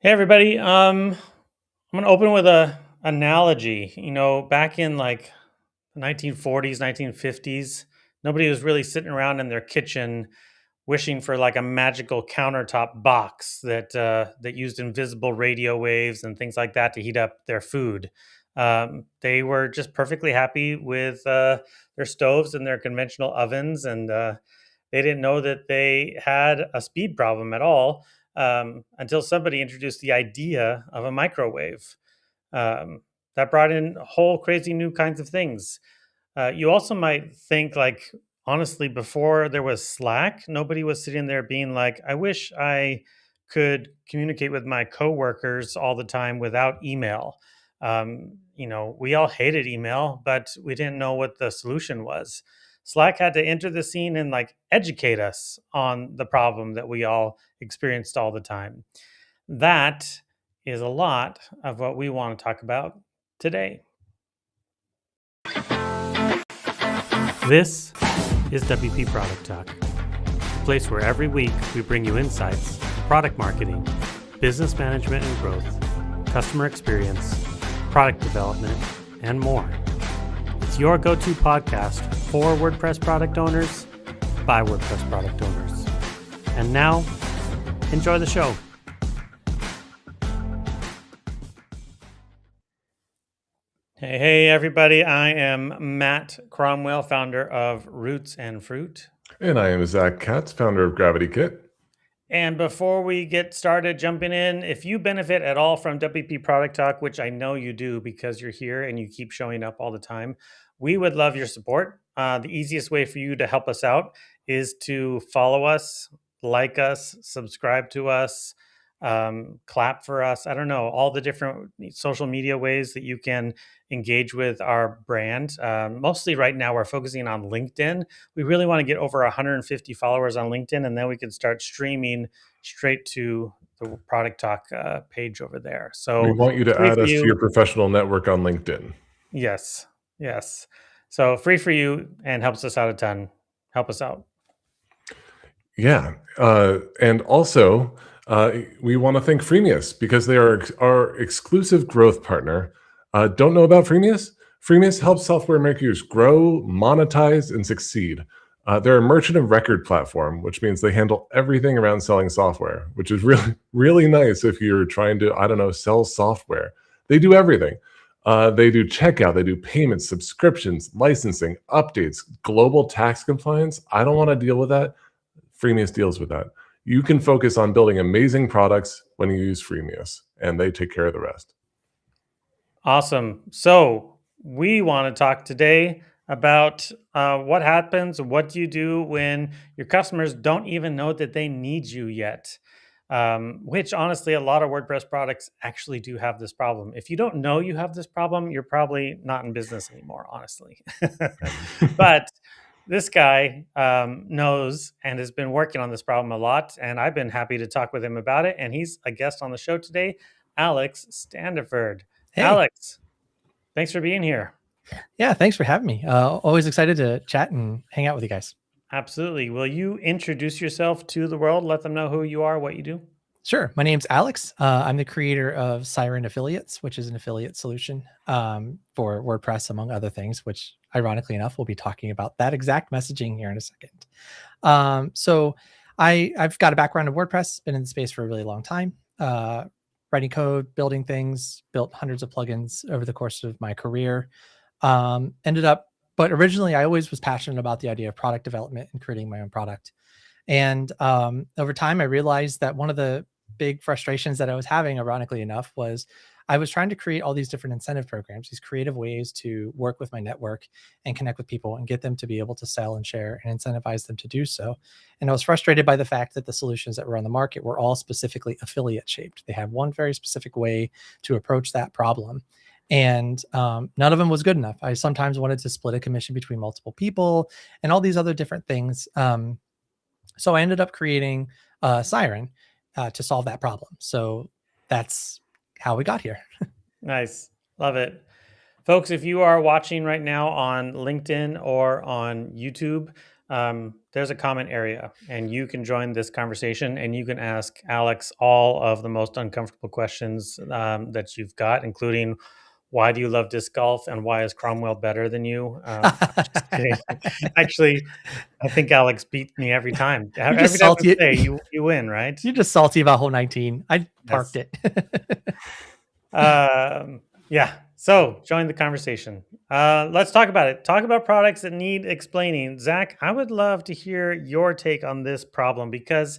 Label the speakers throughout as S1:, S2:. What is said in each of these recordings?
S1: Hey everybody. I'm gonna open with a analogy. Back in like the 1940s, 1950s, nobody was really sitting around in their kitchen wishing for like a magical countertop box that used invisible radio waves and things like that to heat up their food. They were just perfectly happy with their stoves and their conventional ovens, and they didn't know that they had a speed problem at all until somebody introduced the idea of a microwave. Um, that brought in whole crazy new kinds of things. You also might think, like, honestly, before there was Slack, nobody was sitting there being like, I wish I could communicate with my coworkers all the time without email. We all hated email, but we didn't know what the solution was. Slack had to enter the scene and like educate us on the problem that we all experienced all the time. That is a lot of what we want to talk about today. This is WP Product Talk, a place where every week we bring you insights, product marketing, business management and growth, customer experience, product development, and more. It's your go-to podcast for WordPress product owners by WordPress product owners. And now, enjoy the show. Hey, everybody. I am Matt Cromwell, founder of Roots and Fruit.
S2: And I am Zack Katz, founder of Gravity Kit.
S1: And before we get started jumping in, if you benefit at all from WP Product Talk, which I know you do because you're here and you keep showing up all the time, we would love your support. The easiest way for you to help us out is to follow us, like us, subscribe to us, clap for us. I don't know, all the different social media ways that you can engage with our brand. Mostly right now, we're focusing on LinkedIn. We really want to get over 150 followers on LinkedIn, and then we can start streaming straight to the Product Talk page over there. So
S2: We want you to
S1: free
S2: add
S1: for
S2: us to
S1: you.
S2: your professional network on LinkedIn.
S1: Yes, yes. So free for you and helps us out a ton. Help us out.
S2: Yeah. And also, we want to thank Freemius because they are our exclusive growth partner. Don't know about Freemius? Freemius helps software makers grow, monetize, and succeed. They're a merchant of record platform, which means they handle everything around selling software, which is really, really nice if you're trying to, I don't know, sell software. They do everything. They do checkout, they do payments, subscriptions, licensing, updates, global tax compliance. I don't want to deal with that. Freemius deals with that. You can focus on building amazing products when you use Freemius, and they take care of the rest.
S1: Awesome. So we want to talk today about what happens, what do you do when your customers don't even know that they need you yet? Which honestly, a lot of WordPress products actually do have this problem. If you don't know you have this problem, you're probably not in business anymore, honestly. But this guy knows and has been working on this problem a lot, and I've been happy to talk with him about it. And he's a guest on the show today, Alex Standiford.
S3: Hey,
S1: Alex, thanks for being here.
S3: yeah, thanks for having me. Always excited to chat and hang out with you guys.
S1: Absolutely. Will you introduce yourself to the world? Let them know who you are, what you do.
S3: Sure. My name's Alex. I'm the creator of Siren Affiliates, which is an affiliate solution for WordPress, among other things, which ironically enough, we'll be talking about that exact messaging here in a second. So I've got a background in WordPress, been in the space for a really long time, writing code, building things, built hundreds of plugins over the course of my career. But originally I always was passionate about the idea of product development and creating my own product. And over time, I realized that one of the big frustrations that I was having, ironically enough, was I was trying to create all these different incentive programs, these creative ways to work with my network and connect with people and get them to be able to sell and share and incentivize them to do so. And I was frustrated by the fact that the solutions that were on the market were all specifically affiliate shaped. They had one very specific way to approach that problem. And none of them was good enough. I sometimes wanted to split a commission between multiple people and all these other different things. So I ended up creating Siren to solve that problem. So that's how we got here.
S1: Nice. Love it. Folks, if you are watching right now on LinkedIn or on YouTube, there's a comment area, and you can join this conversation, and you can ask Alex all of the most uncomfortable questions that you've got, including why do you love disc golf and why is Cromwell better than you? I'm just kidding. Actually, I think Alex beat me every time.
S3: You're
S1: Every
S3: just
S1: time we
S3: salty.
S1: play, you win, right?
S3: You're just salty about hole 19. I parked
S1: Yes.
S3: it.
S1: Yeah. So join the conversation. Let's talk about it. Talk about products that need explaining. Zach, I would love to hear your take on this problem, because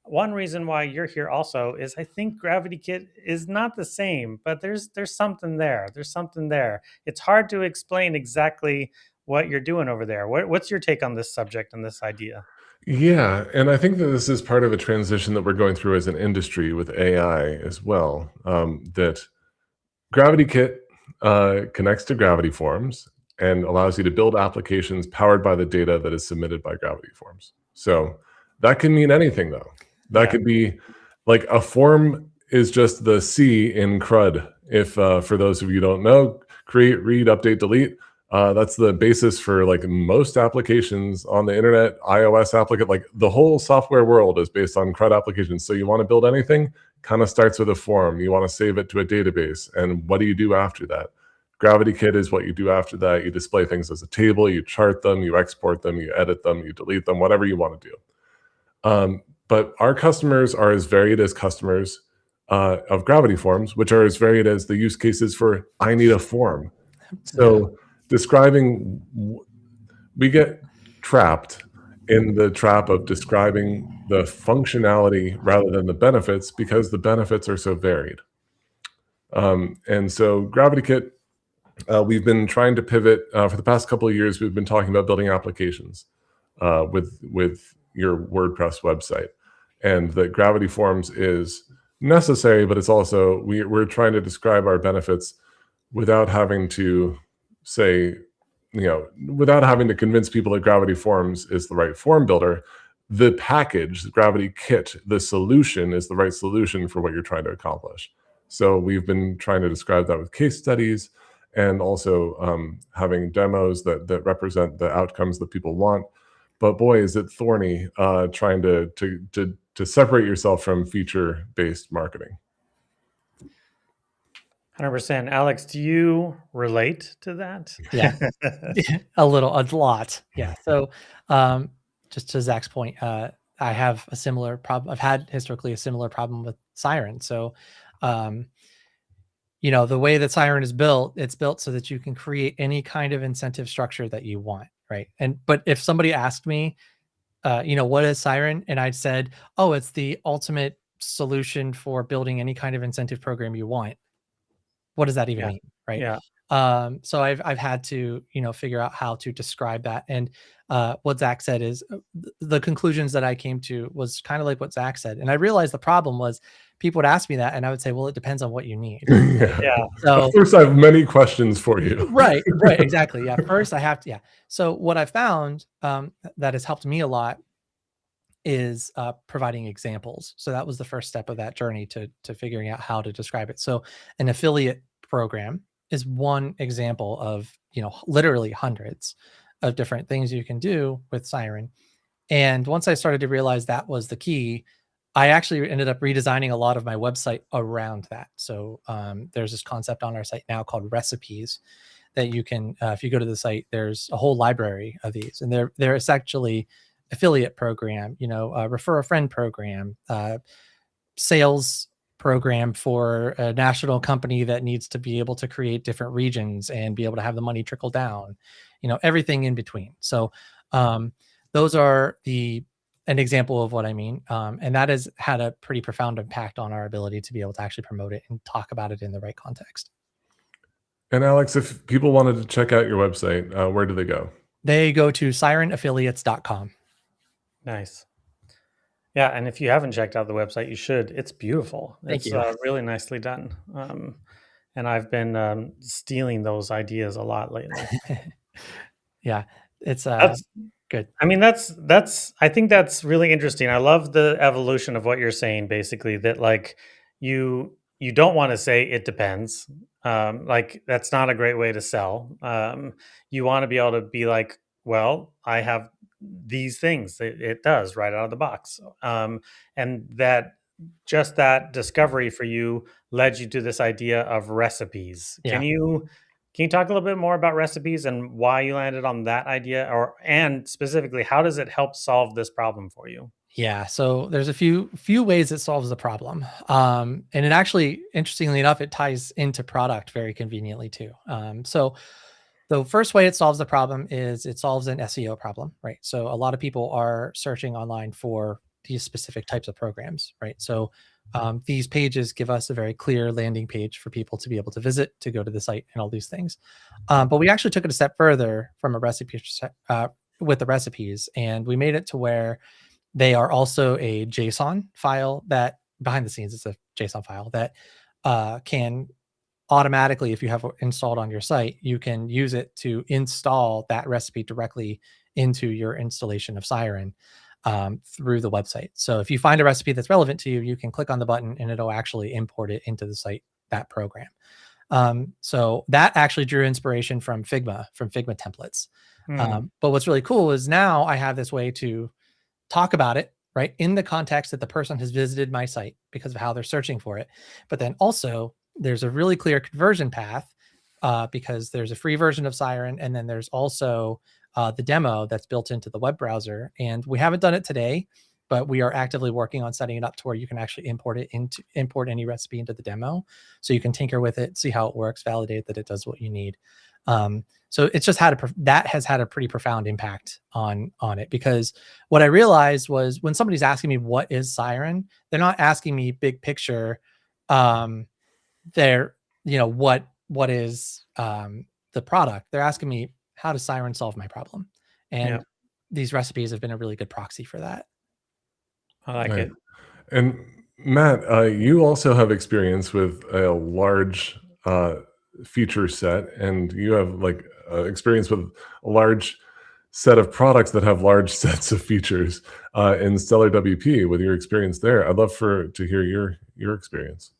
S1: one reason why you're here also is I think Gravity Kit is not the same, but there's something there. There's something there. It's hard to explain exactly what you're doing over there. What's your take on this subject and this idea?
S2: Yeah, and I think that this is part of a transition that we're going through as an industry with AI as well. That Gravity Kit connects to Gravity Forms and allows you to build applications powered by the data that is submitted by Gravity Forms. So that can mean anything, though. That could be like a form is just the C in CRUD. If for those of you who don't know, create, read, update, delete. That's the basis for like most applications on the internet, iOS applicant, like the whole software world is based on CRUD applications. So you want to build anything, kind of starts with a form. You want to save it to a database. And what do you do after that? Gravity Kit is what you do after that. You display things as a table, you chart them, you export them, you edit them, you delete them, whatever you want to do. But our customers are as varied as customers of Gravity Forms, which are as varied as the use cases for I need a form. So describing, we get trapped in the trap of describing the functionality rather than the benefits because the benefits are so varied. And so Gravity Kit, we've been trying to pivot for the past couple of years. We've been talking about building applications with your WordPress website, and that Gravity Forms is necessary, but it's also we're trying to describe our benefits without having to say, without having to convince people that Gravity Forms is the right form builder. The package, the Gravity Kit, the solution is the right solution for what you're trying to accomplish. So we've been trying to describe that with case studies and also having demos that represent the outcomes that people want. But boy, is it thorny trying to separate yourself from feature-based marketing.
S1: 100%. Alex, do you relate to that?
S3: Yeah, a lot. Yeah. So just to Zach's point, I have a similar problem. I've had historically a similar problem with Siren. So, the way that Siren is built, it's built so that you can create any kind of incentive structure that you want. Right. But if somebody asked me, what is Siren? And I'd said, oh, it's the ultimate solution for building any kind of incentive program you want. What does that even mean? Right.
S1: Yeah.
S3: So I've had to, figure out how to describe that. And what Zach said is the conclusions that I came to was kind of like what Zach said. And I realized the problem was people would ask me that and I would say, well, it depends on what you need.
S2: Yeah.
S3: So
S2: first, I have many questions for you.
S3: Right. Exactly. Yeah. First I have to, yeah. So what I found that has helped me a lot is providing examples. So that was the first step of that journey to figuring out how to describe it. So an affiliate program is one example of, literally hundreds of different things you can do with Siren. And once I started to realize that was the key, I actually ended up redesigning a lot of my website around that. So there's this concept on our site now called recipes that you can, if you go to the site, there's a whole library of these, and they're essentially affiliate program, refer a friend program, sales program for a national company that needs to be able to create different regions and be able to have the money trickle down, everything in between. So those are an example of what I mean. And that has had a pretty profound impact on our ability to be able to actually promote it and talk about it in the right context.
S2: And Alex, if people wanted to check out your website, where do they go?
S3: They go to sirenaffiliates.com.
S1: Nice. Yeah, and if you haven't checked out the website, you should. It's beautiful.
S3: Thank
S1: It's
S3: you.
S1: Really nicely done. And I've been stealing those ideas a lot lately.
S3: Yeah, it's good.
S1: I mean, I think that's really interesting. I love the evolution of what you're saying, basically, that like you don't want to say it depends. Like that's not a great way to sell. You want to be able to be like, well, I have these things. It does right out of the box. And that discovery for you led you to this idea of recipes.
S3: Yeah.
S1: Can you talk a little bit more about recipes and why you landed on that idea, and specifically, how does it help solve this problem for you?
S3: Yeah, so there's a few ways it solves the problem, and it actually, interestingly enough, it ties into product very conveniently too. So the first way it solves the problem is it solves an SEO problem, right? So a lot of people are searching online for these specific types of programs, right? So these pages give us a very clear landing page for people to be able to visit, to go to the site, and all these things. But we actually took it a step further from a recipe with the recipes, and we made it to where they are also a JSON file that behind the scenes, it's a JSON file that can automatically, if you have it installed on your site, you can use it to install that recipe directly into your installation of Siren through the website. So if you find a recipe that's relevant to you, you can click on the button and it'll actually import it into the site, that program. So that actually drew inspiration from Figma templates. But what's really cool is now I have this way to talk about it, right, in the context that the person has visited my site because of how they're searching for it. But then also there's a really clear conversion path because there's a free version of Siren, and then there's also the demo that's built into the web browser. And we haven't done it today, but we are actively working on setting it up to where you can actually import any recipe into the demo, so you can tinker with it, see how it works, validate that it does what you need. So it's just that has had a pretty profound impact on it, because what I realized was when somebody's asking me what is Siren, they're not asking me big picture. They're, what is the product? They're asking me, how does Siren solve my problem? And these recipes have been a really good proxy for that.
S1: I like it.
S2: And Matt, you also have experience with a large feature set, and you have experience with a large set of products that have large sets of features in StellarWP. With your experience there, I'd love to hear your experience.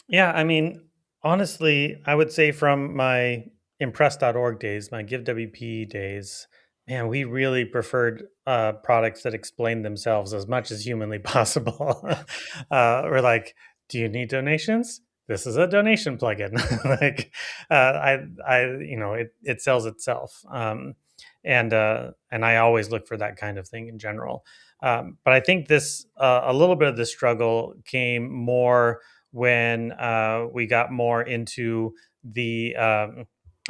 S1: Yeah, I mean, honestly, I would say from my impress.org days, my GiveWP days, man, we really preferred products that explain themselves as much as humanly possible. We're like, do you need donations? This is a donation plugin. It sells itself. And I always look for that kind of thing in general. But I think a little bit of the struggle came more when we got more into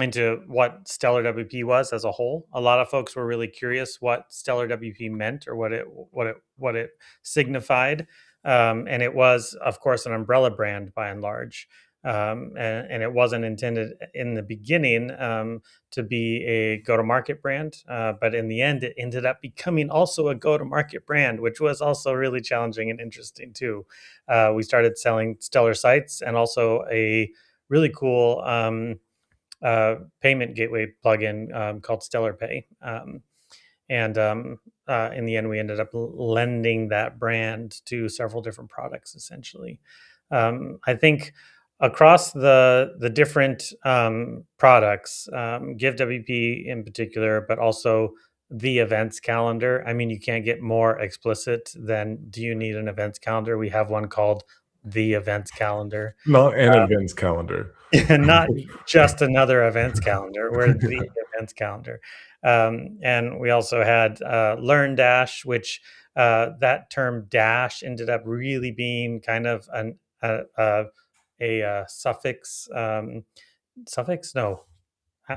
S1: into what StellarWP was as a whole. A lot of folks were really curious what StellarWP meant, or what it signified, and it was, of course, an umbrella brand by and large. And it wasn't intended in the beginning to be a go-to-market brand, but in the end, it ended up becoming also a go-to-market brand, which was also really challenging and interesting too. We started selling Stellar sites and also a really cool payment gateway plugin called StellarPay. And in the end, we ended up lending that brand to several different products, essentially. I think across the different products, GiveWP in particular, but also the events calendar. I mean, you can't get more explicit than, do you need an events calendar? We have one called the events calendar.
S2: Not an events calendar.
S1: Not just another events calendar. We're the events calendar. And we also had Learn Dash, which that term dash ended up really being kind of a suffix. Suffix? No,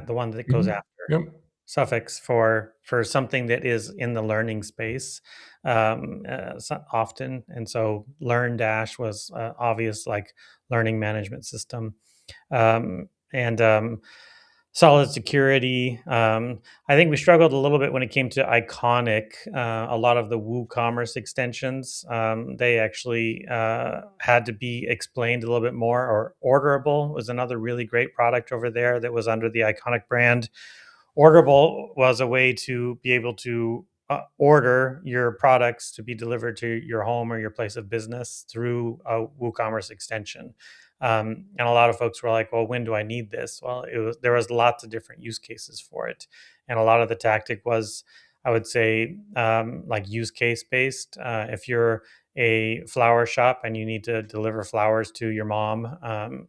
S1: the one that goes after.
S2: Yep.
S1: Suffix for something that is in the learning space often. And so Learn Dash was obvious, like learning management system. And solid security. I think we struggled a little bit when it came to Iconic. A lot of the WooCommerce extensions, they actually had to be explained a little bit more. Or Orderable was another really great product over there that was under the Iconic brand. Orderable was a way to be able to order your products to be delivered to your home or your place of business through a WooCommerce extension. And a lot of folks were like, well, when do I need this? Well, there was lots of different use cases for it. And a lot of the tactic was, I would say like use case based. If you're a flower shop and you need to deliver flowers to your mom,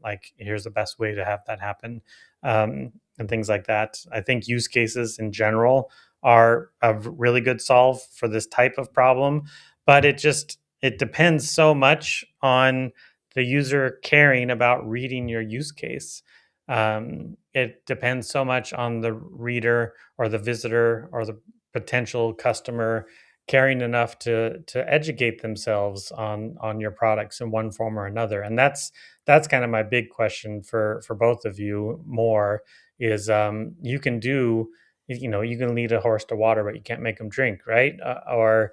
S1: like here's the best way to have that happen, and things like that. I think use cases in general are a really good solve for this type of problem, but it depends so much on the user caring about reading your use case. It depends so much on the reader or the visitor or the potential customer caring enough to educate themselves on your products in one form or another. And that's kind of my big question for both of you. More is you can do, you can lead a horse to water, but you can't make them drink, right? Or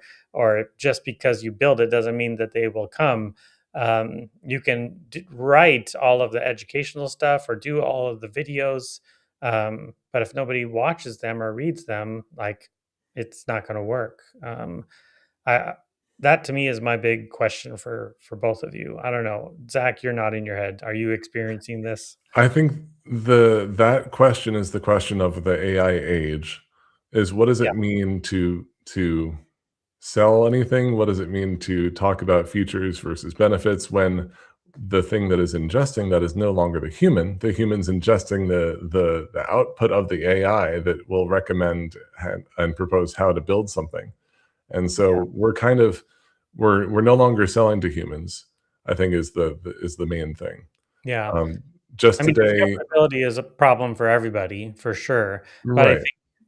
S1: just because you build it doesn't mean that they will come. You can write all of the educational stuff or do all of the videos, but if nobody watches them or reads them, like it's not going to work. I That to me is my big question for both of you. I don't know, Zach, you're nodding your head. Are you experiencing this?
S2: I think that question is the question of the AI age, is what does
S1: Yeah,
S2: it mean to sell anything? What does it mean to talk about features versus benefits when the thing that is ingesting that is no longer the human's ingesting the output of the AI that will recommend and propose how to build something. And
S1: yeah,
S2: so we're no longer selling to humans, I think is the main thing.
S1: yeah.
S2: Um, just
S1: I mean,
S2: today,
S1: discoverability is a problem for everybody, for sure. But I
S2: right?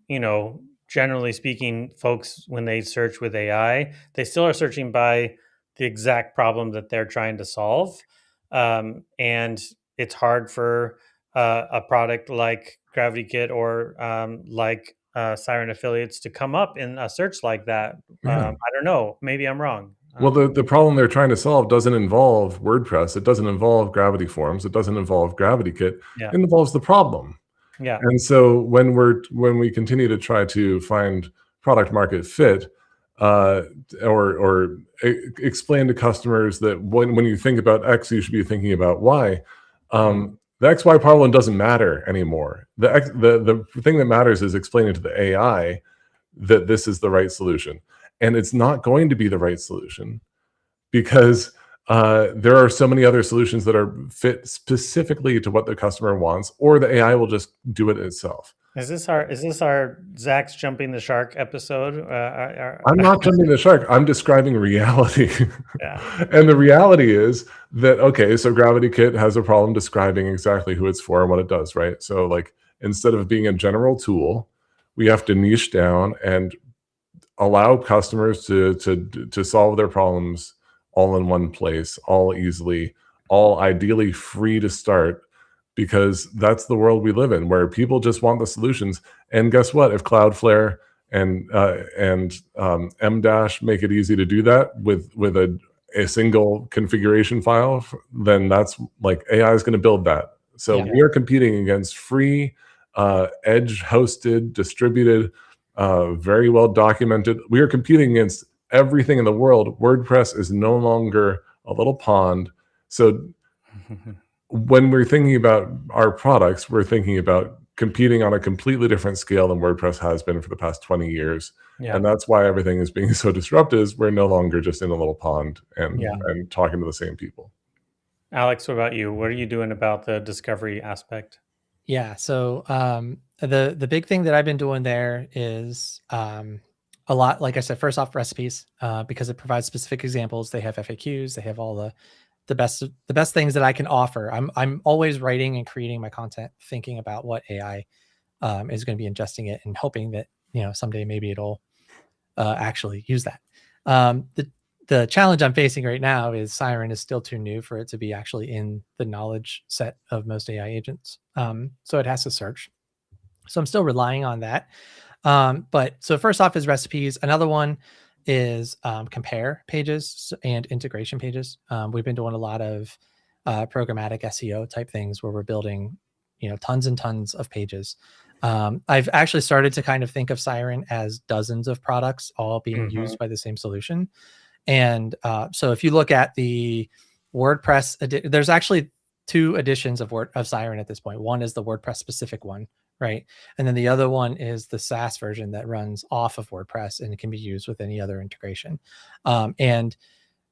S1: think, generally speaking, folks, when they search with AI, they still are searching by the exact problem that they're trying to solve. And it's hard for a product like Gravity Kit or like Siren Affiliates to come up in a search like that.
S2: Yeah.
S1: I don't know. Maybe I'm wrong.
S2: Well, the problem they're trying to solve doesn't involve WordPress. It doesn't involve Gravity Forms. It doesn't involve Gravity Kit.
S1: Yeah.
S2: It involves the problem.
S1: Yeah.
S2: And so when we continue to try to find product market fit, uh, or explain to customers that when you think about X, you should be thinking about Y. The XY problem doesn't matter anymore. The thing that matters is explaining to the AI that this is the right solution, and it's not going to be the right solution because there are so many other solutions that are fit specifically to what the customer wants, or the AI will just do it itself.
S1: Is this our Zach's jumping the shark episode?
S2: I'm not jumping the shark. I'm describing reality.
S1: Yeah.
S2: And the reality is that, okay, so Gravity Kit has a problem describing exactly who it's for and what it does, right? So like instead of being a general tool, we have to niche down and allow customers to solve their problems all in one place, all easily, all ideally free to start, because that's the world we live in, where people just want the solutions. And guess what? If Cloudflare and M make it easy to do that with a single configuration file, then that's like AI is going to build that. So
S3: Yeah.
S2: we are competing against free, edge hosted, distributed, very well documented. We are competing against everything in the world. WordPress is no longer a little pond. So when we're thinking about our products, we're thinking about competing on a completely different scale than WordPress has been for the past 20 years.
S1: Yeah.
S2: And that's why everything is being so disrupted, is we're no longer just in a little pond and,
S1: Yeah.
S2: and talking to the same people.
S1: Alex, what about you? What are you doing about the discovery aspect?
S3: Yeah. So the big thing that I've been doing there is a lot, like I said, first off, recipes, because it provides specific examples. They have FAQs, they have all the best things that I can offer. I'm always writing and creating my content, thinking about what AI is going to be ingesting it and hoping that, someday maybe it'll actually use that. The challenge I'm facing right now is Siren is still too new for it to be actually in the knowledge set of most AI agents. So it has to search. So I'm still relying on that. But so first off is recipes. Another one is compare pages and integration pages. We've been doing a lot of programmatic SEO type things where we're building, tons and tons of pages. I've actually started to kind of think of Siren as dozens of products all being used by the same solution. And so if you look at the WordPress, there's actually two editions of Siren at this point. One is the WordPress specific one, right? And then the other one is the SaaS version that runs off of WordPress and it can be used with any other integration. And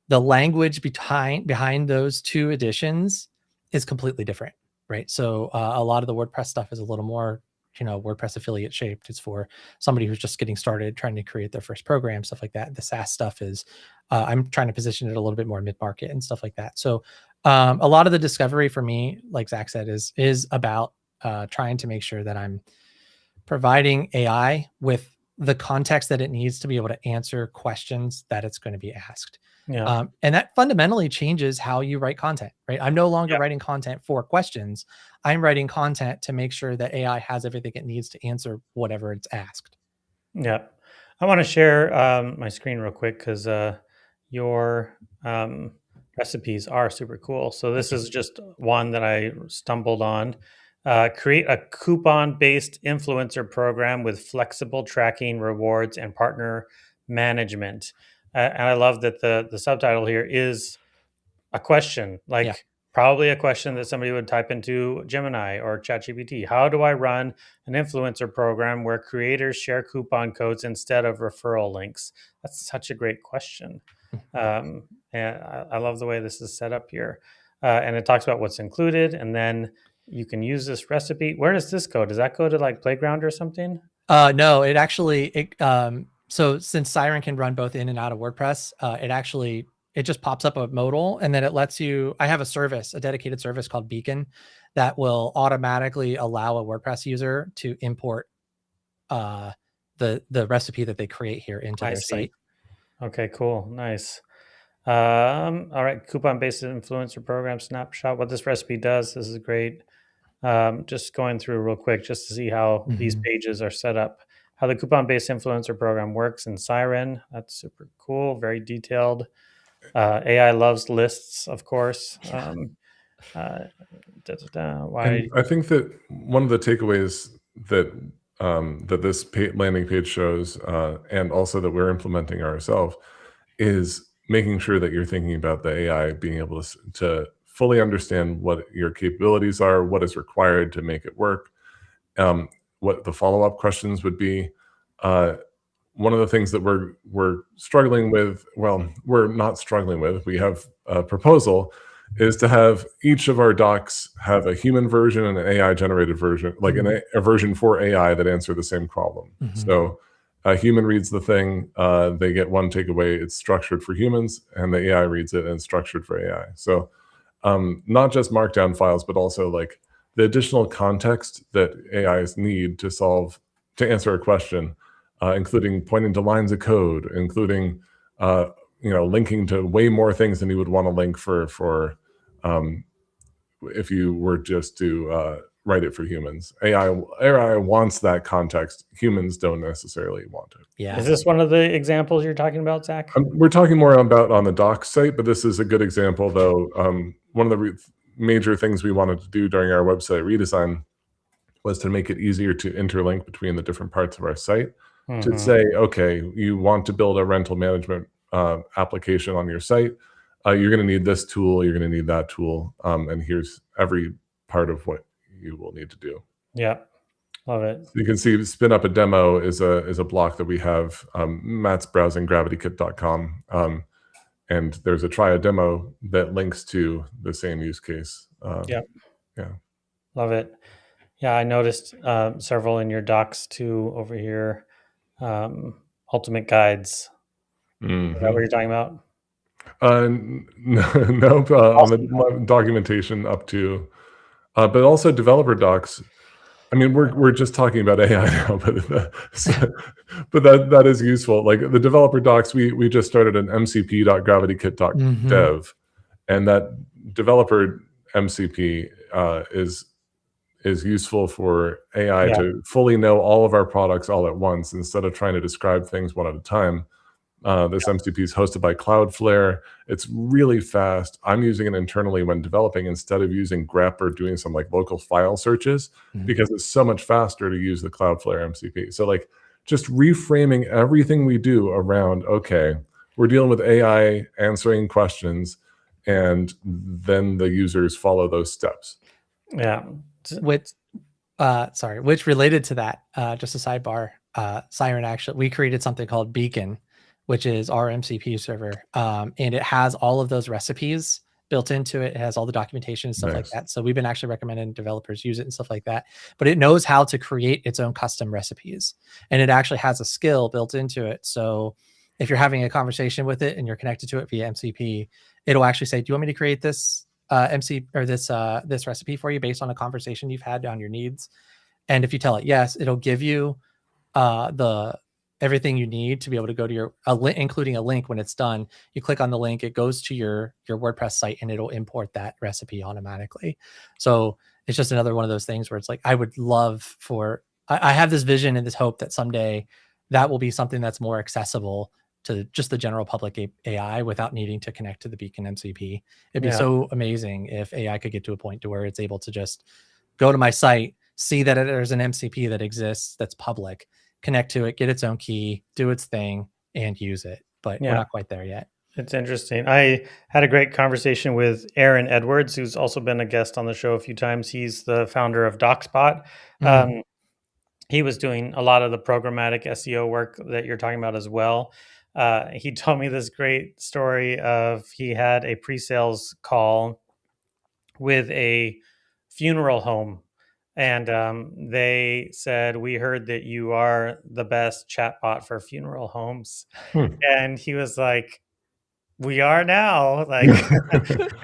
S3: the language behind those two editions is completely different, right? So a lot of the WordPress stuff is a little more, WordPress affiliate shaped. It's for somebody who's just getting started, trying to create their first program, stuff like that. The SaaS stuff is, I'm trying to position it a little bit more mid-market and stuff like that. So a lot of the discovery for me, like Zach said, is about trying to make sure that I'm providing AI with the context that it needs to be able to answer questions that it's going to be asked.
S1: Yeah.
S3: And that fundamentally changes how you write content, right? I'm no longer
S1: Yeah.
S3: writing content for questions. I'm writing content to make sure that AI has everything it needs to answer whatever it's asked.
S1: Yeah. I want to share my screen real quick because your recipes are super cool. So this is just one that I stumbled on. Create a coupon-based influencer program with flexible tracking, rewards, and partner management. And I love that the subtitle here is a question, like
S3: Yeah.
S1: probably a question that somebody would type into Gemini or ChatGPT. How do I run an influencer program where creators share coupon codes instead of referral links? That's such a great question. And I love the way this is set up here. And it talks about what's included, and then you can use this recipe. Where does this go? Does that go to like Playground or something?
S3: No, it actually, so since Siren can run both in and out of WordPress, it just pops up a modal and then it lets you, I have a dedicated service called Beacon that will automatically allow a WordPress user to import the recipe that they create here into their site.
S1: Okay, cool. Nice. All right. Coupon-based influencer program snapshot. What this recipe does, this is great. Just going through real quick just to see how these pages are set up. How the coupon-based influencer program works in Siren. That's super cool. Very detailed. AI loves lists, of course.
S2: And I think that one of the takeaways that that this landing page shows, and also that we're implementing ourselves, is making sure that you're thinking about the AI being able to fully understand what your capabilities are, what is required to make it work, what the follow-up questions would be. One of the things that we're struggling with, well, we're not struggling with, we have a proposal, is to have each of our docs have a human version and an AI generated version, like a version for AI that answer the same problem. So a human reads the thing, they get one takeaway, it's structured for humans, and the AI reads it and it's structured for AI. So not just markdown files, but also like the additional context that AIs need to answer a question, including pointing to lines of code, including linking to way more things than you would want to link for if you were just to write it for humans. AI wants that context. Humans don't necessarily want it.
S3: Yeah.
S1: Is this one of the examples you're talking about, Zach?
S2: We're talking more about on the docs site, but this is a good example, though. One of the major things we wanted to do during our website redesign was to make it easier to interlink between the different parts of our site. To say, okay, you want to build a rental management application on your site, you're going to need this tool, you're going to need that tool, and here's every part of what you will need to do.
S1: Yeah, love it.
S2: So you can see spin up a demo is a block that we have. Matt's browsing gravitykit.com, and there's a try a demo that links to the same use case.
S1: Yeah, love it. Yeah, I noticed several in your docs too over here. Ultimate guides. Is that what you're talking about?
S2: Nope. On the documentation up to, but also developer docs. I mean, we're just talking about AI now, but that is useful. Like the developer docs, we just started an mcp.gravitykit.dev, and that developer MCP is useful for AI to fully know all of our products all at once instead of trying to describe things one at a time. This MCP is hosted by Cloudflare. It's really fast. I'm using it internally when developing instead of using grep or doing some like local file searches because it's so much faster to use the Cloudflare MCP. So like just reframing everything we do around, okay, we're dealing with AI answering questions, and then the users follow those steps.
S1: Yeah.
S3: Sorry, which related to that, just a sidebar, Siren actually, we created something called Beacon, which is our MCP server. And it has all of those recipes built into it. It has all the documentation and stuff like
S2: Nice.
S3: that. So we've been actually recommending developers use it and stuff like that, but it knows how to create its own custom recipes. And it actually has a skill built into it. So if you're having a conversation with it and you're connected to it via MCP, it'll actually say, do you want me to create this MC or this recipe for you based on a conversation you've had on your needs? And if you tell it yes, it'll give you the everything you need to be able to go to your link, including a link. When it's done, you click on the link, it goes to your WordPress site, and it'll import that recipe automatically. So it's just another one of those things where it's like, I would love for, I have this vision and this hope that someday that will be something that's more accessible to just the general public AI without needing to connect to the Beacon MCP. It'd be so amazing if AI could get to a point to where it's able to just go to my site, see that there's an MCP that exists that's public, connect to it, get its own key, do its thing, and use it. But we're not quite there yet.
S1: It's interesting. I had a great conversation with Aaron Edwards, who's also been a guest on the show a few times. He's the founder of DocSpot. He was doing a lot of the programmatic SEO work that you're talking about as well. He told me this great story of he had a pre-sales call with a funeral home, and they said, "We heard that you are the best chatbot for funeral homes." And he was like, "We are now," like,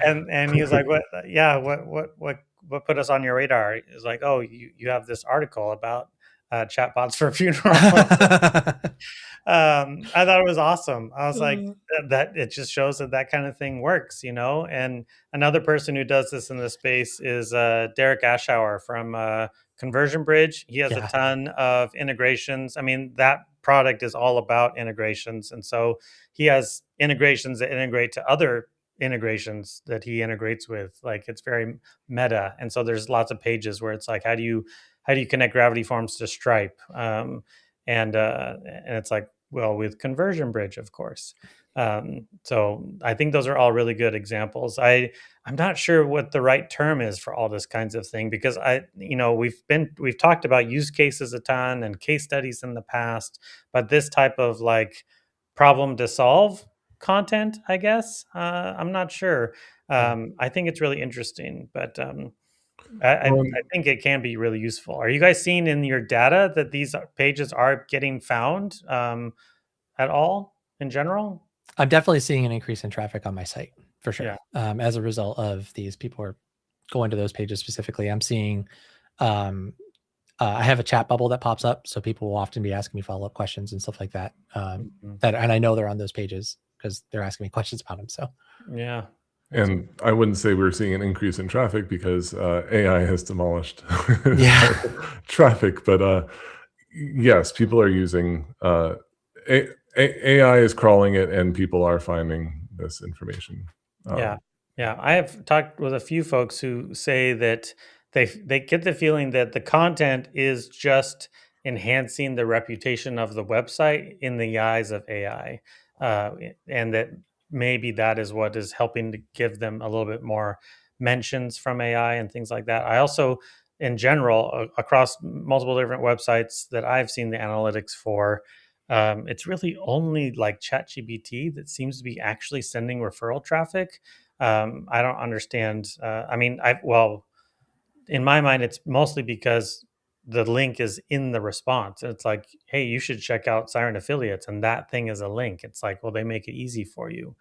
S1: and he was like, "What? Yeah, what put us on your radar?" He was like, "Oh, you have this article about chatbots for funeral homes." I thought it was awesome. I was like, that it just shows that that kind of thing works, you know. And another person who does this in the space is Derek Ashauer from Conversion Bridge. He has a ton of integrations. I mean, that product is all about integrations, and so he has integrations that integrate to other integrations that he integrates with. Like, it's very meta, and so there's lots of pages where it's like, how do you connect Gravity Forms to Stripe? And it's like, well, with Conversion Bridge, of course. So I think those are all really good examples. I'm not sure what the right term is for all this kinds of thing, because we've talked about use cases a ton and case studies in the past, but this type of like problem to solve content, I guess, I'm not sure. I think it's really interesting, but I think it can be really useful. Are you guys seeing in your data that these pages are getting found at all in general?
S3: I'm definitely seeing an increase in traffic on my site for sure. As a result of these, people are going to those pages specifically. I'm seeing, I have a chat bubble that pops up, so people will often be asking me follow-up questions and stuff like that. And I know they're on those pages because they're asking me questions about them. So
S1: yeah.
S2: And I wouldn't say we're seeing an increase in traffic because AI has demolished traffic. But yes, people are using AI is crawling it, and people are finding this information.
S1: Yeah. I have talked with a few folks who say that they get the feeling that the content is just enhancing the reputation of the website in the eyes of AI, and that maybe that is what is helping to give them a little bit more mentions from AI and things like that. I also, in general, across multiple different websites that I've seen the analytics for, it's really only like ChatGPT that seems to be actually sending referral traffic. I don't understand. In my mind, it's mostly because the link is in the response. It's like, hey, you should check out Siren Affiliates, and that thing is a link. It's like, well, they make it easy for you.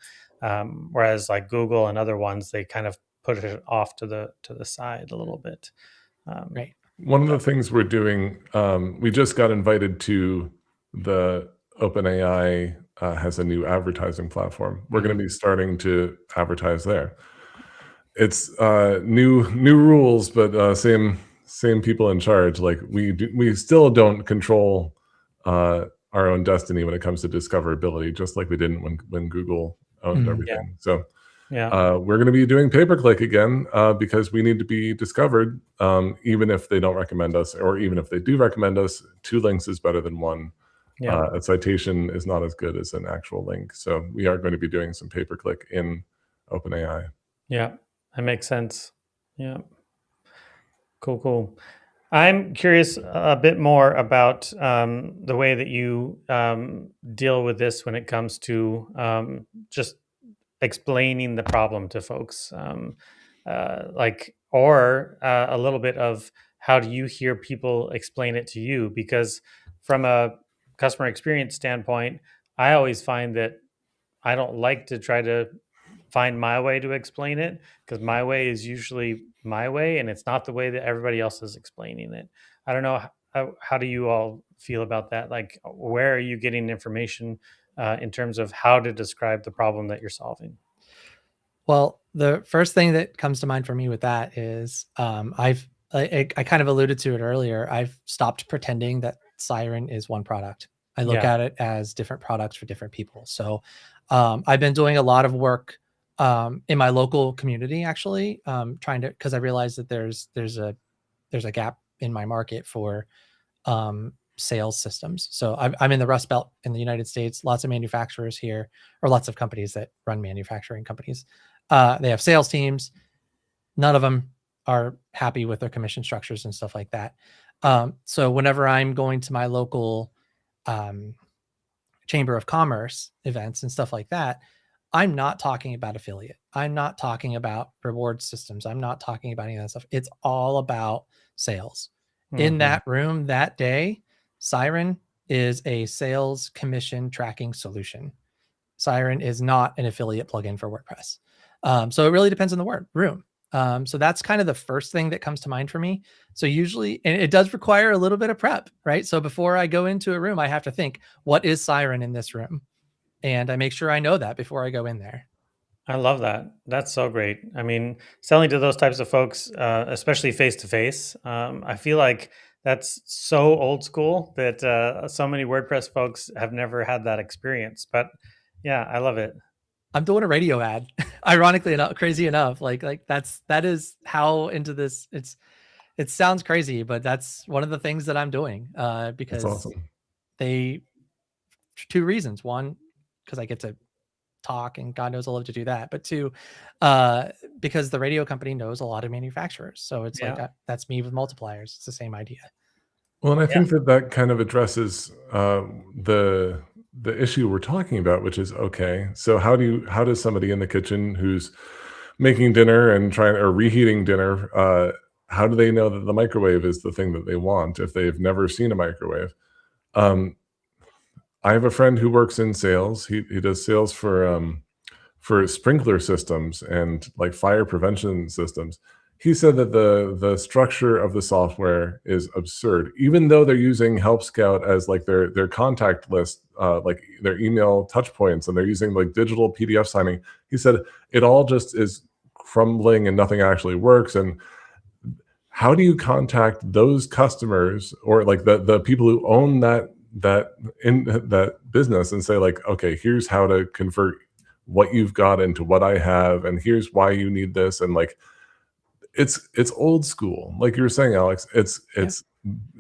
S1: Whereas like Google and other ones, they kind of put it off to the side a little bit.
S3: Right.
S2: One of the things we're doing, we just got invited to the OpenAI has a new advertising platform. We're going to be starting to advertise there. It's new rules, but same people in charge. Like we still don't control our own destiny when it comes to discoverability, just like we didn't when Google owned everything. So we're going to be doing pay-per-click again because we need to be discovered, even if they don't recommend us, or even if they do recommend us. 2 links is better than 1. A citation is not as good as an actual link. So we are going to be doing some pay-per-click in OpenAI.
S1: Yeah, that makes sense. Yeah. Cool. I'm curious a bit more about the way that you deal with this when it comes to just explaining the problem to folks, or a little bit of how do you hear people explain it to you? Because from a customer experience standpoint, I always find that I don't like to try to find my way to explain it, because my way is usually my way and it's not the way that everybody else is explaining it. I don't know. How do you all feel about that? Like, where are you getting information in terms of how to describe the problem that you're solving?
S3: Well, the first thing that comes to mind for me with that is I kind of alluded to it earlier. I've stopped pretending that Siren is one product. I look
S1: Yeah.
S3: at it as different products for different people. So I've been doing a lot of work in my local community, actually, trying to, because I realized that there's a gap in my market for sales systems. So I'm in the Rust Belt in the United States. Lots of manufacturers here, or lots of companies that run manufacturing companies. They have sales teams. None of them are happy with their commission structures and stuff like that. So whenever I'm going to my local chamber of commerce events and stuff like that, I'm not talking about affiliate. I'm not talking about reward systems. I'm not talking about any of that stuff. It's all about sales. In that room that day, Siren is a sales commission tracking solution. Siren is not an affiliate plugin for WordPress. So it really depends on the room. So that's kind of the first thing that comes to mind for me. So usually, and it does require a little bit of prep, right? So before I go into a room, I have to think, what is Siren in this room? And I make sure I know that before I go in there.
S1: I love that. That's so great. I mean, selling to those types of folks, especially face to face, I feel like that's so old school that so many WordPress folks have never had that experience. But yeah, I love it.
S3: I'm doing a radio ad, ironically enough, crazy enough. That is how into this. It sounds crazy, but that's one of the things that I'm doing
S2: That's
S3: because
S2: awesome.
S3: two reasons. One, because I get to talk, and God knows I love to do that. But two, because the radio company knows a lot of manufacturers. So it's
S1: Yeah.
S3: that's me with multipliers. It's the same idea.
S2: Well, and I
S1: Yeah.
S2: think that kind of addresses the issue we're talking about, which is, okay, so how does somebody in the kitchen who's making dinner and trying or reheating dinner, how do they know that the microwave is the thing that they want if they've never seen a microwave? I have a friend who works in sales. He does sales for sprinkler systems and like fire prevention systems. He said that the structure of the software is absurd, even though they're using Help Scout as like their contact list, like their email touch points, and they're using like digital PDF signing. He said it all just is crumbling and nothing actually works. And how do you contact those customers or like the people who own that business and say like, okay, here's how to convert what you've got into what I have, and here's why you need this, and like it's old school, like you were saying, Alex. It's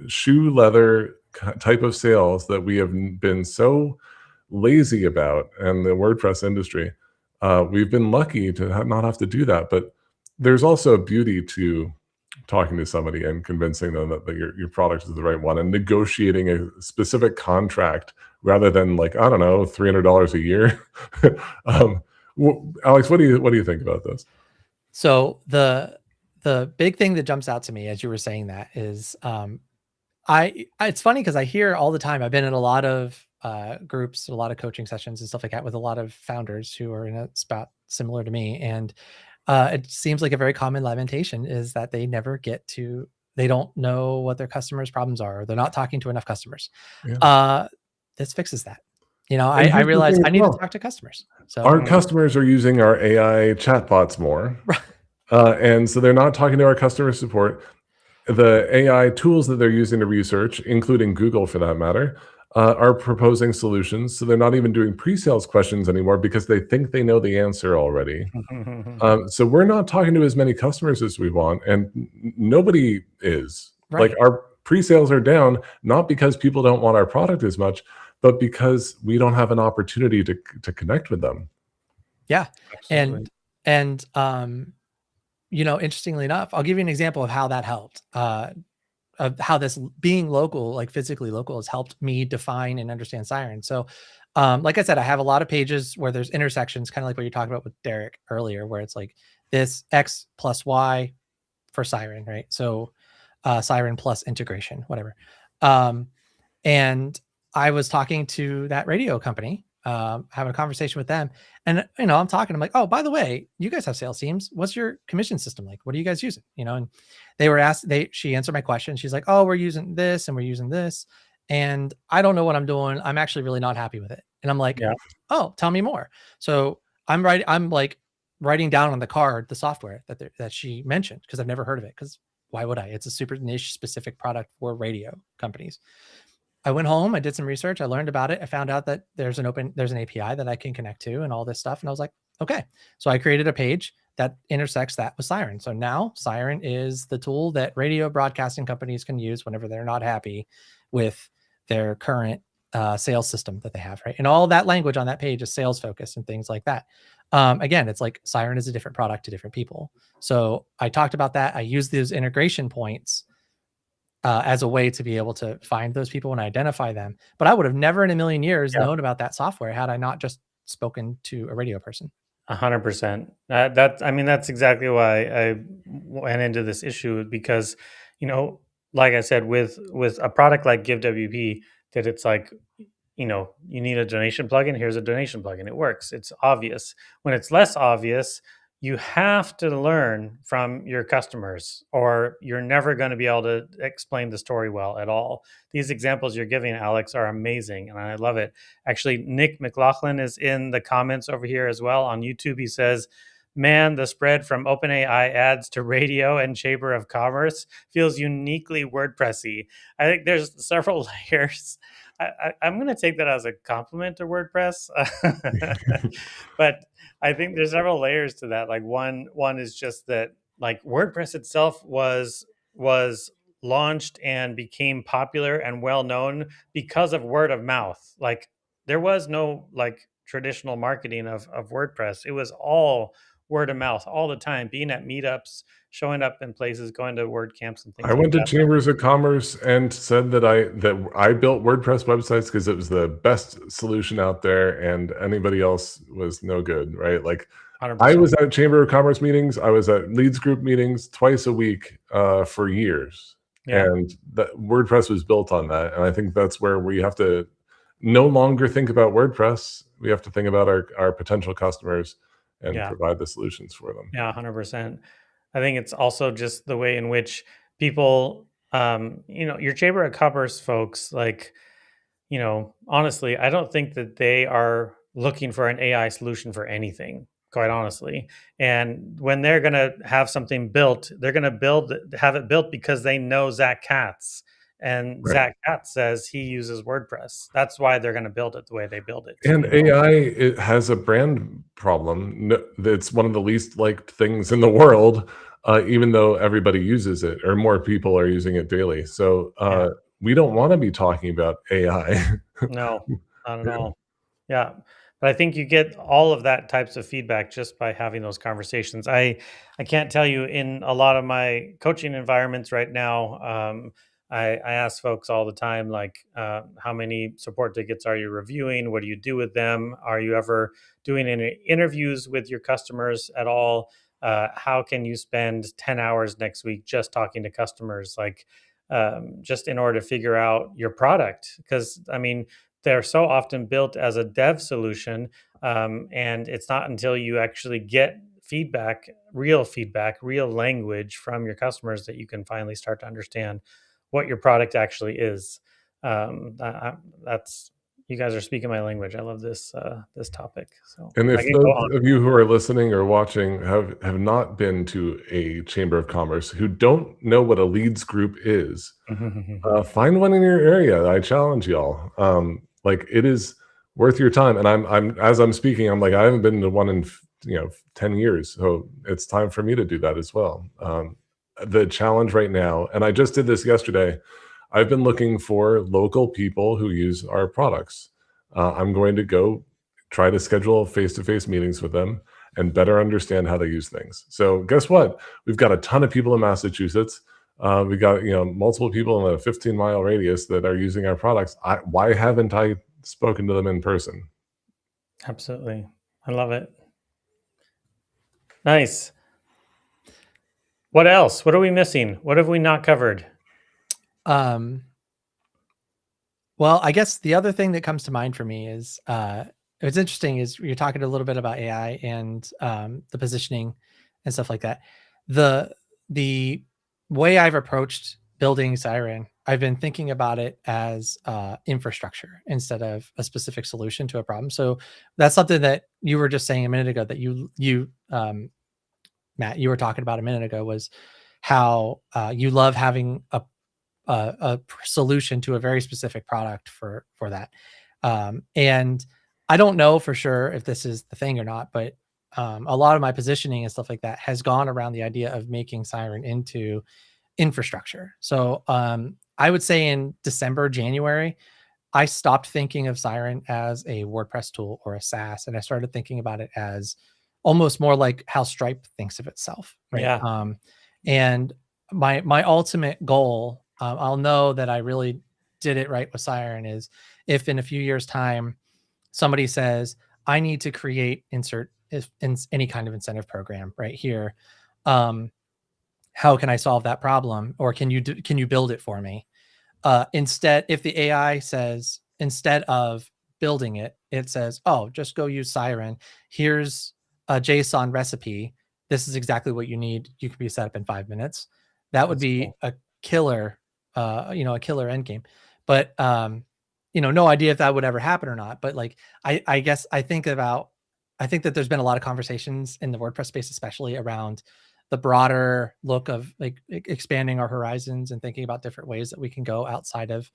S2: shoe leather type of sales that we have been so lazy about in the WordPress industry. We've been lucky to not have to do that, but there's also a beauty to talking to somebody and convincing them that your product is the right one, and negotiating a specific contract rather than like, I don't know, $300 a year. Alex, what do you think about this?
S3: So the big thing that jumps out to me as you were saying that is it's funny because I hear all the time. I've been in a lot of groups, a lot of coaching sessions and stuff like that with a lot of founders who are in a spot similar to me. And it seems like a very common lamentation is that they don't know what their customers' problems are. Or they're not talking to enough customers.
S2: Yeah.
S3: This fixes that. I realized I need to talk to customers. So
S2: our customers are using our AI chatbots more. And so they're not talking to our customer support. The AI tools that they're using to research, including Google for that matter, are proposing solutions. So they're not even doing pre-sales questions anymore because they think they know the answer already. So we're not talking to as many customers as we want, and nobody is.
S3: Right.
S2: Like our pre-sales are down, not because people don't want our product as much, but because we don't have an opportunity to connect with them.
S3: Yeah.
S1: Absolutely.
S3: And interestingly enough, I'll give you an example of how that helped. of how this being local, like physically local, has helped me define and understand Siren. So like I said, I have a lot of pages where there's intersections, kind of like what you're talking about with Derek earlier, where it's like this X plus Y for Siren, right? So Siren plus integration, whatever. And I was talking to that radio company, having a conversation with them, and I'm talking. I'm like, oh, by the way, you guys have sales teams. What's your commission system like? What are you guys using? And they were asked. She answered my question. She's like, oh, we're using this and we're using this, and I don't know what I'm doing. I'm actually really not happy with it. And I'm like, oh, tell me more. So I'm like writing down on the card the software that she mentioned, because I've never heard of it. Because why would I? It's a super niche specific product for radio companies. I went home, I did some research, I learned about it. I found out that there's an API that I can connect to and all this stuff. And I was like, okay. So I created a page that intersects that with Siren. So now Siren is the tool that radio broadcasting companies can use whenever they're not happy with their current sales system that they have, right? And all that language on that page is sales focused and things like that. Again, it's like Siren is a different product to different people. So I talked about that. I used those integration points as a way to be able to find those people and identify them. But I would have never in a million years known about that software had I not just spoken to a radio person.
S1: 100%. That's exactly why I went into this issue, because, like I said, with a product like GiveWP, that it's like, you need a donation plugin. Here's a donation plugin. It works. It's obvious. When it's less obvious, you have to learn from your customers, or you're never going to be able to explain the story well at all. These examples you're giving, Alex, are amazing, and I love it. Actually, Nick McLaughlin is in the comments over here as well on YouTube. He says, man, the spread from OpenAI ads to radio and Chamber of Commerce feels uniquely WordPressy. I think there's several layers. I'm going to take that as a compliment to WordPress, but I think there's several layers to that. Like one is just that, like, WordPress itself was launched and became popular and well known because of word of mouth. Like, there was no like traditional marketing of WordPress. It was all word of mouth all the time, being at meetups, showing up in places, going to WordCamps and things
S2: I
S1: like
S2: went to
S1: that.
S2: Chambers of Commerce and said that I built WordPress websites because it was the best solution out there, and anybody else was no good, right? Like
S1: 100%.
S2: I was at Chamber of Commerce meetings, I was at Leads Group meetings twice a week for years, and that WordPress was built on that. And I think that's where we have to no longer think about WordPress. We have to think about our potential customers and provide the solutions for them.
S1: Yeah, 100%. I think it's also just the way in which people, your Chamber of Commerce folks, like, honestly, I don't think that they are looking for an AI solution for anything, quite honestly. And when they're going to have something built, they're going to have it built because they know Zack Katz. And Zack Katz says he uses WordPress. That's why they're going to build it the way they build it.
S2: And AI, it has a brand problem. It's one of the least liked things in the world, even though everybody uses it, or more people are using it daily. So we don't want to be talking about AI.
S1: No, not at all. Yeah. But I think you get all of that types of feedback just by having those conversations. I can't tell you, in a lot of my coaching environments right now, I ask folks all the time, like, how many support tickets are you reviewing? What do you do with them? Are you ever doing any interviews with your customers at all? How can you spend 10 hours next week just talking to customers, like, just in order to figure out your product? Because, they're so often built as a dev solution, and it's not until you actually get feedback, real language from your customers, that you can finally start to understand what your product actually is. That's, you guys are speaking my language. I love this topic. So,
S2: and if those of you who are listening or watching have not been to a Chamber of Commerce, who don't know what a leads group is, find one in your area. I challenge y'all. Like, it is worth your time. And I'm as I'm speaking, I'm like, I haven't been to one in 10 years, so it's time for me to do that as well. The challenge right now, and I just did this yesterday, I've been looking for local people who use our products. I'm going to go try to schedule face-to-face meetings with them and better understand how they use things. So guess what? We've got a ton of people in Massachusetts. We got multiple people in a 15-mile radius that are using our products. Why haven't I spoken to them in person?
S1: Absolutely. I love it. Nice. What else? What are we missing? What have we not covered?
S3: Well, I guess the other thing that comes to mind for me is what's interesting is you're talking a little bit about AI and the positioning and stuff like that. The way I've approached building Siren, I've been thinking about it as infrastructure instead of a specific solution to a problem. So that's something that you were just saying a minute ago that you Matt, you were talking about a minute ago, was how you love having a solution to a very specific product for that. And I don't know for sure if this is the thing or not, but a lot of my positioning and stuff like that has gone around the idea of making Siren into infrastructure. So I would say in December, January, I stopped thinking of Siren as a WordPress tool or a SaaS, and I started thinking about it as almost more like how Stripe thinks of itself, right?
S1: Yeah.
S3: And my ultimate goal, I'll know that I really did it right with Siren, is if in a few years' time somebody says, I need to create any kind of incentive program right here. How can I solve that problem? Or can you build it for me? Instead, if the AI says, instead of building it, it says, oh, just go use Siren. Here's a JSON recipe. This is exactly what you need. You can be set up in 5 minutes. That would be
S1: cool.
S3: a killer, a killer end game. But, no idea if that would ever happen or not. But like, I guess I think that there's been a lot of conversations in the WordPress space, especially around the broader look of like expanding our horizons and thinking about different ways that we can go outside of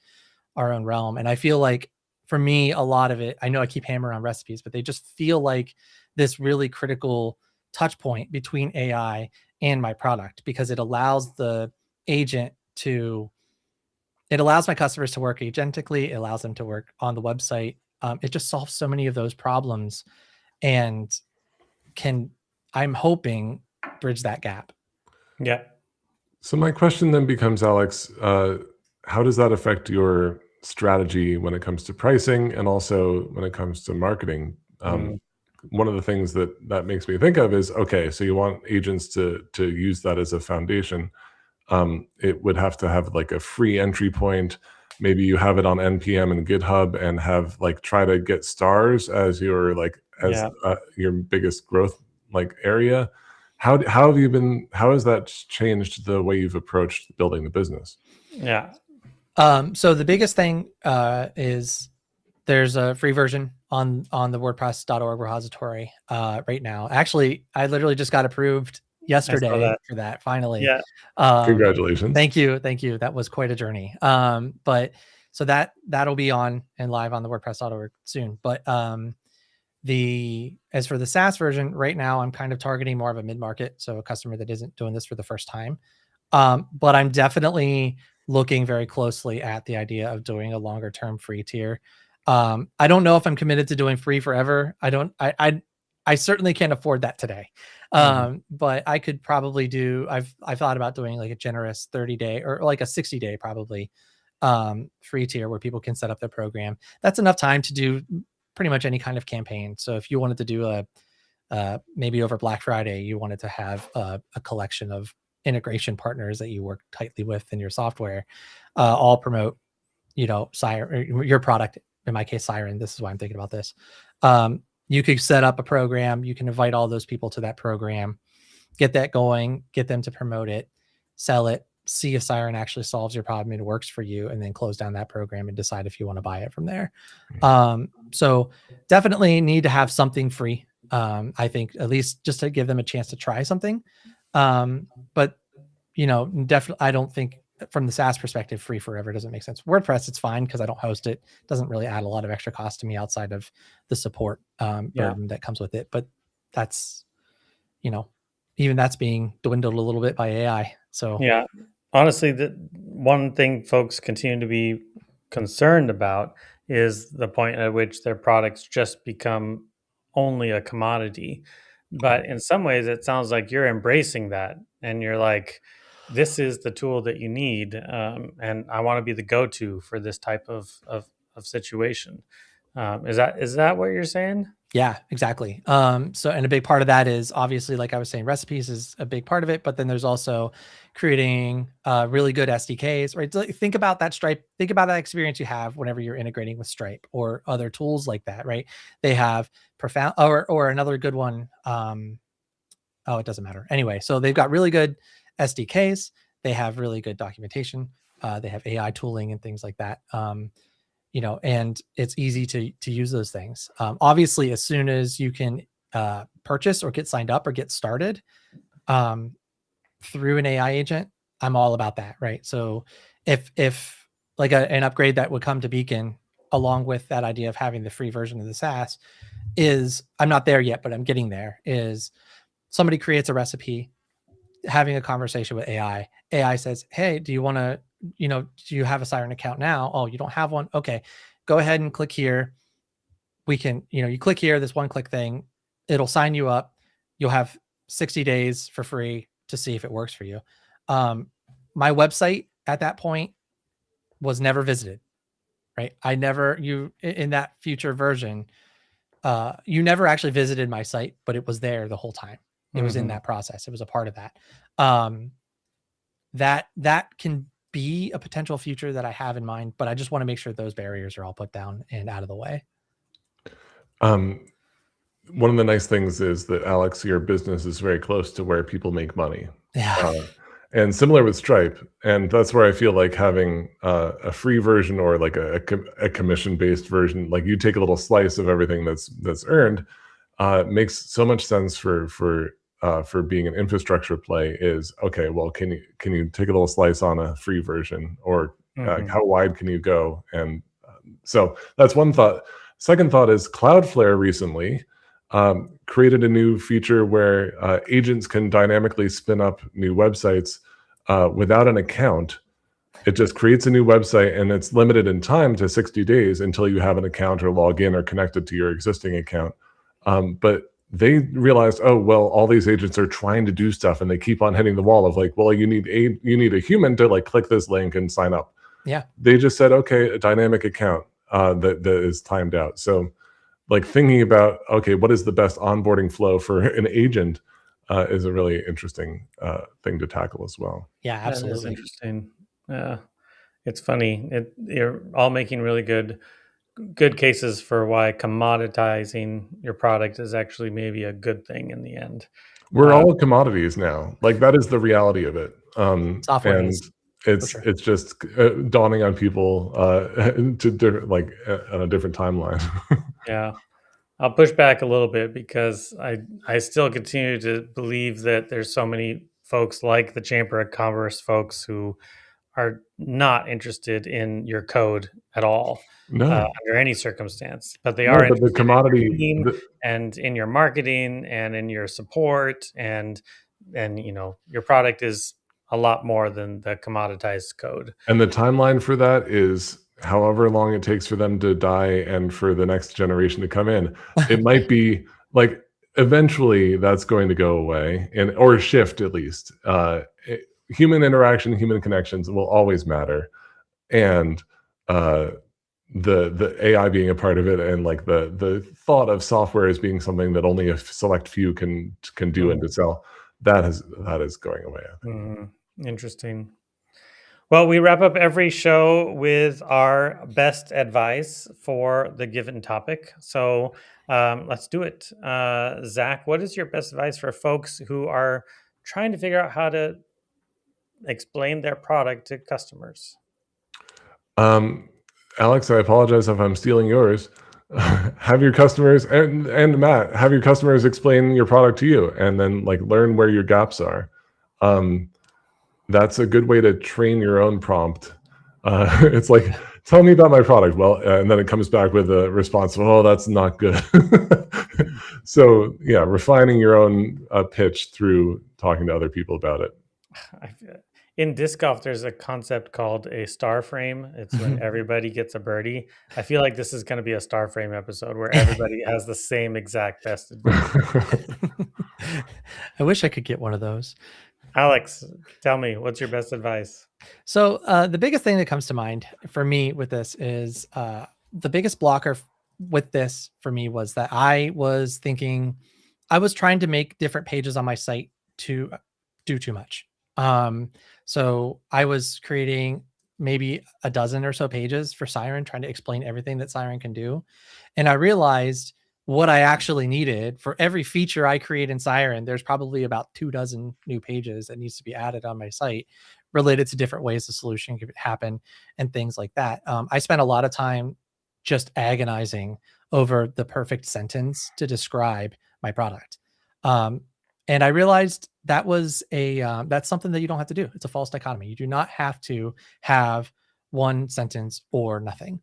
S3: our own realm. And I feel like for me, a lot of it, I know I keep hammering on recipes, but they just feel like this really critical touch point between AI and my product, because it allows the agent it allows my customers to work agentically. It allows them to work on the website. It just solves so many of those problems and I'm hoping, bridge that gap.
S1: Yeah.
S2: So my question then becomes, Alex, how does that affect your strategy when it comes to pricing and also when it comes to marketing? One of the things that makes me think of is, okay, so you want agents to use that as a foundation. It would have to have like a free entry point. Maybe you have it on NPM and GitHub and have like try to get stars as your your biggest growth area. How has that changed the way you've approached building the business?
S1: Yeah.
S3: So the biggest thing is there's a free version on the WordPress.org repository right now. Actually, I literally just got approved yesterday for that finally.
S1: Yeah.
S2: Congratulations.
S3: Thank you. That was quite a journey. But so that'll be on and live on the WordPress.org soon. But as for the SaaS version, right now I'm kind of targeting more of a mid-market, so a customer that isn't doing this for the first time. But I'm definitely looking very closely at the idea of doing a longer term free tier. I don't know if I'm committed to doing free forever. I certainly can't afford that today. But I could probably I've thought about doing like a generous 30-day or like a 60-day probably free tier where people can set up their program. That's enough time to do pretty much any kind of campaign. So if you wanted to do maybe over Black Friday, you wanted to have a collection of integration partners that you work tightly with in your software, all promote, Siren, your product. In my case, Siren. This is why I'm thinking about this. You could set up a program. You can invite all those people to that program, get that going, get them to promote it, sell it, see if Siren actually solves your problem and works for you, and then close down that program and decide if you want to buy it from there. So definitely need to have something free. I think at least just to give them a chance to try something. But definitely, I don't think from the SaaS perspective, free forever doesn't make sense. WordPress, it's fine because I don't host it. It doesn't really add a lot of extra cost to me outside of the support burden that comes with it. But that's, even that's being dwindled a little bit by AI. So
S1: yeah, honestly, the one thing folks continue to be concerned about is the point at which their products just become only a commodity. But in some ways, it sounds like you're embracing that, and you're like, this is the tool that you need, and I want to be the go-to for this type of situation. Is that what you're saying?
S3: Yeah, exactly. So, and a big part of that is obviously, like I was saying, recipes is a big part of it, but then there's also creating really good SDKs, right? So think about that think about that experience you have whenever you're integrating with Stripe or other tools like that, right? They have profound, or another good one. Oh, it doesn't matter. Anyway, so they've got really good SDKs. They have really good documentation. They have AI tooling and things like that. And it's easy to use those things. Obviously, as soon as you can purchase or get signed up or get started through an AI agent, I'm all about that, right? So if like an upgrade that would come to Beacon along with that idea of having the free version of the SaaS is, I'm not there yet, but I'm getting there, is somebody creates a recipe, having a conversation with AI. AI says, hey, do you want to, do you have a Siren account now? Oh, you don't have one? Okay, go ahead and click here. We can, you click here, this one click thing, it'll sign you up. You'll have 60 days for free to see if it works for you. My website at that point was never visited, right? In that future version, you never actually visited my site, but it was there the whole time. It was in that process. It was a part of that. That can be a potential future that I have in mind, but I just want to make sure those barriers are all put down and out of the way.
S2: One of the nice things is that, Alex, your business is very close to where people make money.
S3: Yeah.
S2: And similar with Stripe. And that's where I feel like having a free version or like a commission-based version, like you take a little slice of everything that's earned, makes so much sense for being an infrastructure play. Is okay, well, can you take a little slice on a free version, or how wide can you go? And so that's one thought. Second thought is Cloudflare recently created a new feature where agents can dynamically spin up new websites without an account. It just creates a new website, and it's limited in time to 60 days until you have an account or log in or connected to your existing account. But they realized, oh, well, all these agents are trying to do stuff, and they keep on hitting the wall of like, well, you need a human to like click this link and sign up.
S3: Yeah.
S2: They just said, okay, a dynamic account that is timed out. So like thinking about, okay, what is the best onboarding flow for an agent is a really interesting thing to tackle as well.
S3: Yeah, absolutely.
S1: That is interesting. Yeah, it's funny. You're all making really good cases for why commoditizing your product is actually maybe a good thing in the end.
S2: We're all commodities now. Like that is the reality of it.
S3: Software
S2: and
S3: is,
S2: it's just dawning on people to like on a different timeline.
S1: Yeah. I'll push back a little bit because I still continue to believe that there's so many folks like the Chamber of Commerce folks who are not interested in your code at all under any circumstance, but they are
S2: but the
S1: interested
S2: commodity
S1: in your team and in your marketing and in your support, and your product is a lot more than the commoditized code.
S2: And the timeline for that is however long it takes for them to die and for the next generation to come in. It might be like eventually that's going to go away or shift at least. Human interaction, human connections will always matter. And the AI being a part of it, and like the thought of software as being something that only a select few can do and to sell, that is going away, I think.
S1: Interesting. Well, we wrap up every show with our best advice for the given topic. So let's do it. Zach, what is your best advice for folks who are trying to figure out how to explain their product to customers?
S2: Alex, I apologize if I'm stealing yours. Have your customers and Matt, have your customers explain your product to you, and then like learn where your gaps are. That's a good way to train your own prompt. It's like, tell me about my product. Well, and then it comes back with a response, oh, that's not good. So yeah, refining your own pitch through talking to other people about it.
S1: In disc golf, there's a concept called a star frame. It's when everybody gets a birdie. I feel like this is going to be a star frame episode where everybody has the same exact best advice.
S3: I wish I could get one of those.
S1: Alex, tell me, what's your best advice?
S3: So the biggest thing that comes to mind for me with this is the biggest blocker with this for me was that I was trying to make different pages on my site to do too much. So I was creating maybe a dozen or so pages for Siren, trying to explain everything that Siren can do. And I realized what I actually needed for every feature I create in Siren, there's probably about 24 new pages that needs to be added on my site related to different ways the solution could happen and things like that. I spent a lot of time just agonizing over the perfect sentence to describe my product. And I realized that was that's something that you don't have to do. It's a false dichotomy. You do not have to have one sentence or nothing.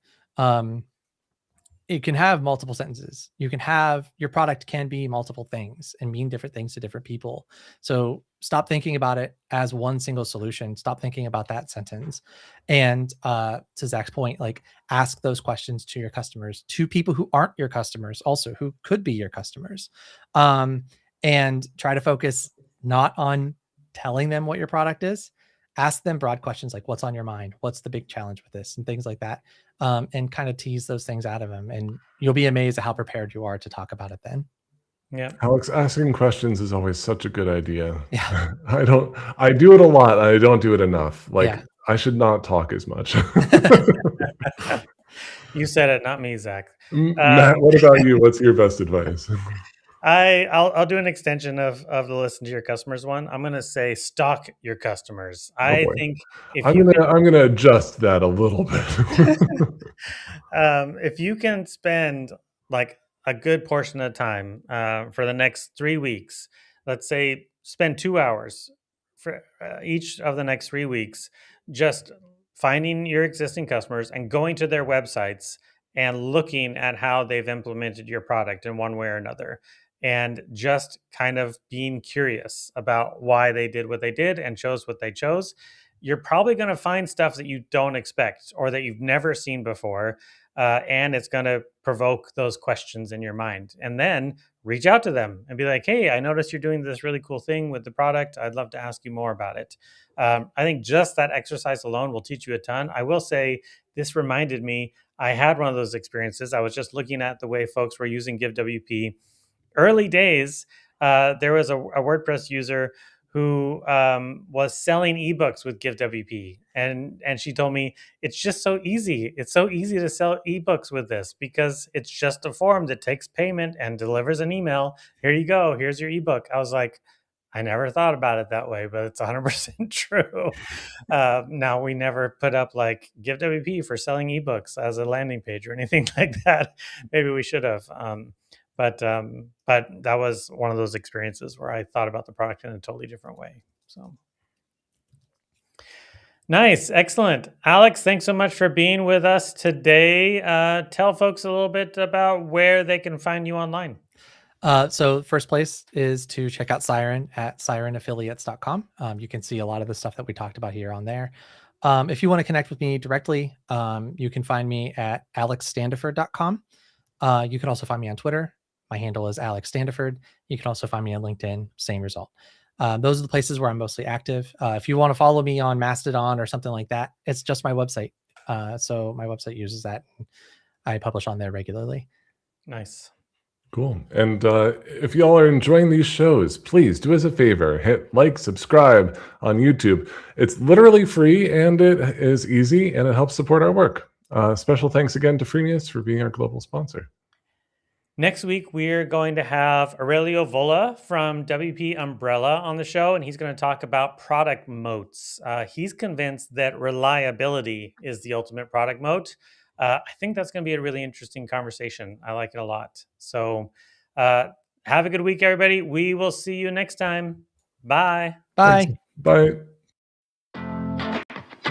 S3: You can have multiple sentences. You can have your product can be multiple things and mean different things to different people. So stop thinking about it as one single solution. Stop thinking about that sentence. And to Zach's point, like ask those questions to your customers, to people who aren't your customers, also who could be your customers, and try to focus not on telling them what your product is. Ask them broad questions like what's on your mind, what's the big challenge with this, and things like that. And kind of tease those things out of them. And you'll be amazed at how prepared you are to talk about it then.
S1: Yeah.
S2: Alex, asking questions is always such a good idea.
S3: Yeah.
S2: I do it a lot. I don't do it enough. Like
S3: Yeah.
S2: I should not talk as much.
S1: You said it, not me, Zach.
S2: Matt, what about you? What's your best advice?
S1: I'll do an extension of the listen to your customers one. I'm going to say stalk your customers.
S2: Oh
S1: I
S2: boy.
S1: think if
S2: I'm gonna adjust that a little bit.
S1: if you can spend like a good portion of time for the next 3 weeks, let's say spend 2 hours for each of the next 3 weeks, just finding your existing customers and going to their websites and looking at how they've implemented your product in one way or another, and just kind of being curious about why they did what they did and chose what they chose, you're probably going to find stuff that you don't expect or that you've never seen before. And it's going to provoke those questions in your mind. And then reach out to them and be like, hey, I noticed you're doing this really cool thing with the product. I'd love to ask you more about it. I think just that exercise alone will teach you a ton. I will say this reminded me, I had one of those experiences. I was just looking at the way folks were using GiveWP. Early days, there was a WordPress user who was selling ebooks with GiveWP, and she told me it's just so easy. It's so easy to sell ebooks with this because it's just a form that takes payment and delivers an email. Here you go. Here's your ebook. I was like, I never thought about it that way, but it's 100% true. Now, we never put up like GiveWP for selling ebooks as a landing page or anything like that. Maybe we should have. But that was one of those experiences where I thought about the product in a totally different way. So nice, excellent, Alex. Thanks so much for being with us today. Tell folks a little bit about where they can find you online.
S3: So first place is to check out Siren at sirenaffiliates.com. You can see a lot of the stuff that we talked about here on there. If you want to connect with me directly, you can find me at alexstandiford.com. You can also find me on Twitter. My handle is Alex Standiford. You can also find me on LinkedIn, same result. Those are the places where I'm mostly active. If you want to follow me on Mastodon or something like that, it's just my website. So my website uses that. I publish on there regularly.
S1: Nice.
S2: Cool. And if y'all are enjoying these shows, please do us a favor, hit like, subscribe on YouTube. It's literally free and it is easy and it helps support our work. Special thanks again to Freeness for being our global sponsor.
S1: Next week, we're going to have Aurelio Vola from WP Umbrella on the show, and he's going to talk about product moats. He's convinced that reliability is the ultimate product moat. I think that's going to be a really interesting conversation. I like it a lot. So have a good week, everybody. We will see you next time. Bye.
S3: Bye.
S2: Thanks. Bye.